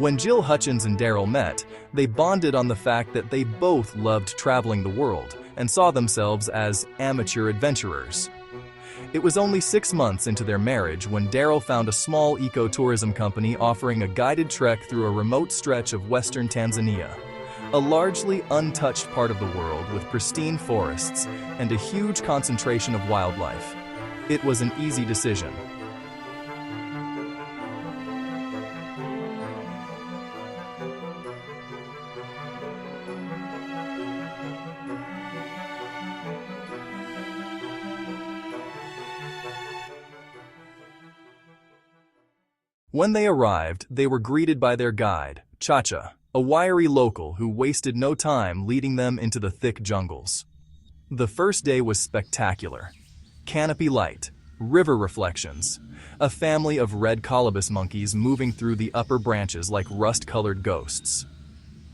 When Jill Hutchins and Darrell met, they bonded on the fact that they both loved traveling the world and saw themselves as amateur adventurers. It was only 6 months into their marriage when Darrell found a small ecotourism company offering a guided trek through a remote stretch of western Tanzania, a largely untouched part of the world with pristine forests and a huge concentration of wildlife. It was an easy decision. When they arrived, they were greeted by their guide, Chacha, a wiry local who wasted no time leading them into the thick jungles. The first day was spectacular. Canopy light, river reflections, a family of red colobus monkeys moving through the upper branches like rust-colored ghosts.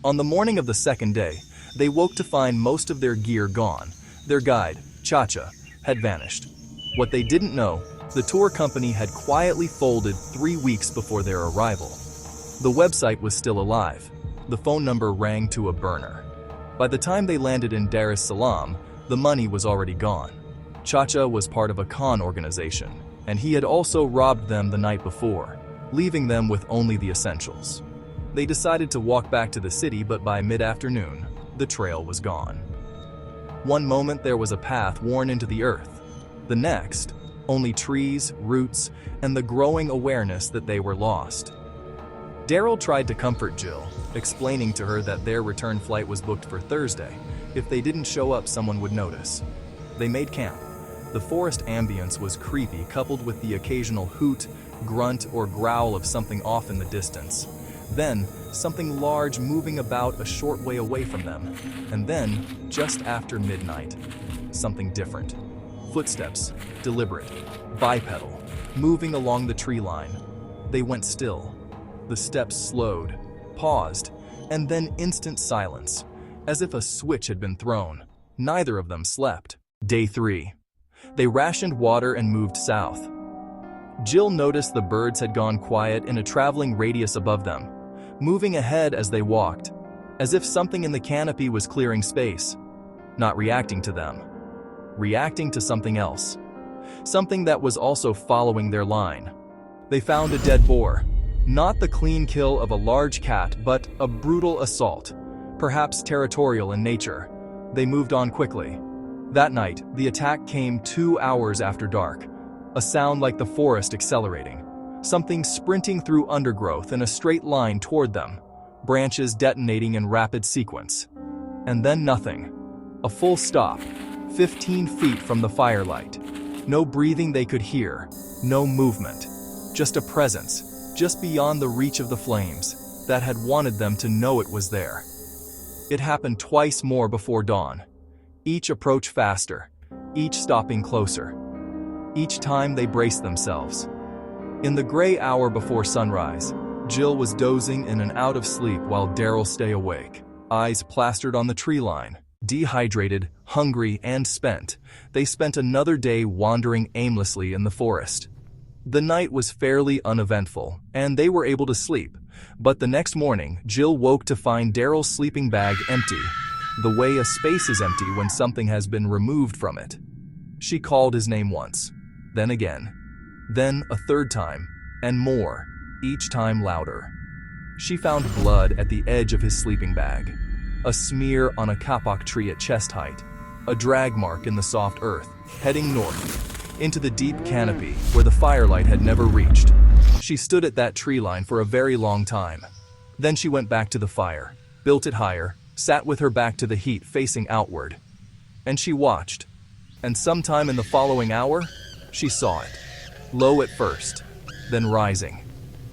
On the morning of the second day, they woke to find most of their gear gone. Their guide, Chacha, had vanished. What they didn't know, the tour company had quietly folded 3 weeks before their arrival. The website was still alive. The phone number rang to a burner. By the time they landed in Dar es Salaam, the money was already gone. Chacha was part of a con organization, and he had also robbed them the night before, leaving them with only the essentials. They decided to walk back to the city, but by mid-afternoon, the trail was gone. One moment there was a path worn into the earth. The next, only trees, roots, and the growing awareness that they were lost. Darrell tried to comfort Jill, explaining to her that their return flight was booked for Thursday. If they didn't show up, someone would notice. They made camp. The forest ambience was creepy, coupled with the occasional hoot, grunt, or growl of something off in the distance. Then, something large moving about a short way away from them. And then, just after midnight, something different. Footsteps, deliberate, bipedal, moving along the tree line. They went still. The steps slowed, paused, and then instant silence, as if a switch had been thrown. Neither of them slept. Day 3. They rationed water and moved south. Jill noticed the birds had gone quiet in a traveling radius above them, moving ahead as they walked, as if something in the canopy was clearing space, not reacting to them. Reacting to something else. Something that was also following their line. They found a dead boar. Not the clean kill of a large cat, but a brutal assault, perhaps territorial in nature. They moved on quickly. That night, the attack came 2 hours after dark. A sound like the forest accelerating. Something sprinting through undergrowth in a straight line toward them. Branches detonating in rapid sequence. And then nothing. A full stop. 15 feet from the firelight. No breathing they could hear, no movement. Just a presence, just beyond the reach of the flames, that had wanted them to know it was there. It happened twice more before dawn. Each approached faster, each stopping closer. Each time they braced themselves. In the gray hour before sunrise, Jill was dozing in and out of sleep while Darrell stayed awake, eyes plastered on the tree line. Dehydrated, hungry, and spent, they spent another day wandering aimlessly in the forest. The night was fairly uneventful, and they were able to sleep. But the next morning, Jill woke to find Darrell's sleeping bag empty, the way a space is empty when something has been removed from it. She called his name once, then again, then a third time, and more, each time louder. She found blood at the edge of his sleeping bag. A smear on a kapok tree at chest height, a drag mark in the soft earth, heading north, into the deep canopy where the firelight had never reached. She stood at that tree line for a very long time. Then she went back to the fire, built it higher, sat with her back to the heat facing outward. And she watched. And sometime in the following hour, she saw it. Low at first, then rising.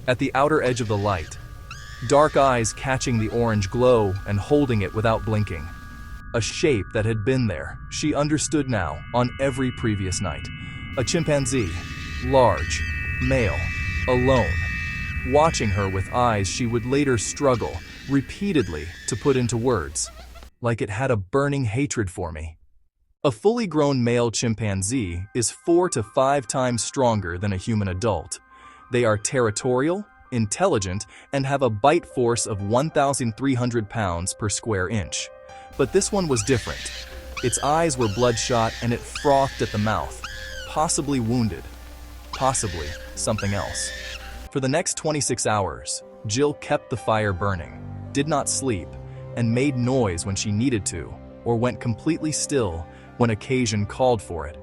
At the outer edge of the light. Dark eyes catching the orange glow and holding it without blinking. A shape that had been there, she understood now, on every previous night. A chimpanzee, large, male, alone, watching her with eyes she would later struggle, repeatedly, to put into words. Like it had a burning hatred for me. A fully grown male chimpanzee is 4 to 5 times stronger than a human adult. They are territorial, intelligent, and have a bite force of 1,300 pounds per square inch. But this one was different. Its eyes were bloodshot and it frothed at the mouth, possibly wounded, possibly something else. For the next 26 hours, Jill kept the fire burning, did not sleep, and made noise when she needed to, or went completely still when occasion called for it.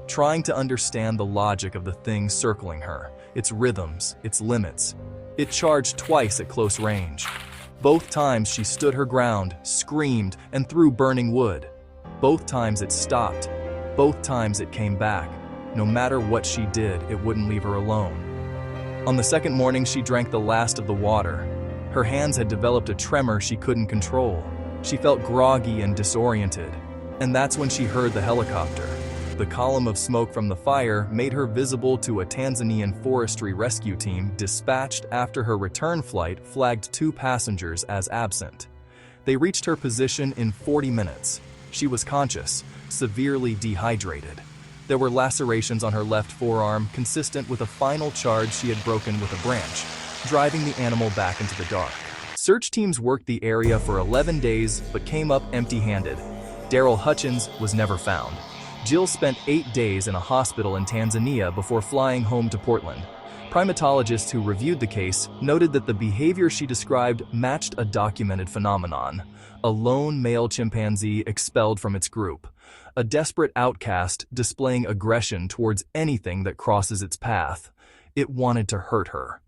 Trying to understand the logic of the thing circling her, its rhythms, its limits. It charged twice at close range. Both times she stood her ground, screamed, and threw burning wood. Both times it stopped. Both times it came back. No matter what she did, it wouldn't leave her alone. On the second morning, she drank the last of the water. Her hands had developed a tremor she couldn't control. She felt groggy and disoriented. And that's when she heard the helicopter. The column of smoke from the fire made her visible to a Tanzanian forestry rescue team dispatched after her return flight flagged 2 passengers as absent. They reached her position in 40 minutes. She was conscious, severely dehydrated. There were lacerations on her left forearm consistent with a final charge she had broken with a branch, driving the animal back into the dark. Search teams worked the area for 11 days but came up empty-handed. Darrell Hutchins was never found. Jill spent 8 days in a hospital in Tanzania before flying home to Portland. Primatologists who reviewed the case noted that the behavior she described matched a documented phenomenon: a lone male chimpanzee expelled from its group, a desperate outcast displaying aggression towards anything that crosses its path. It wanted to hurt her.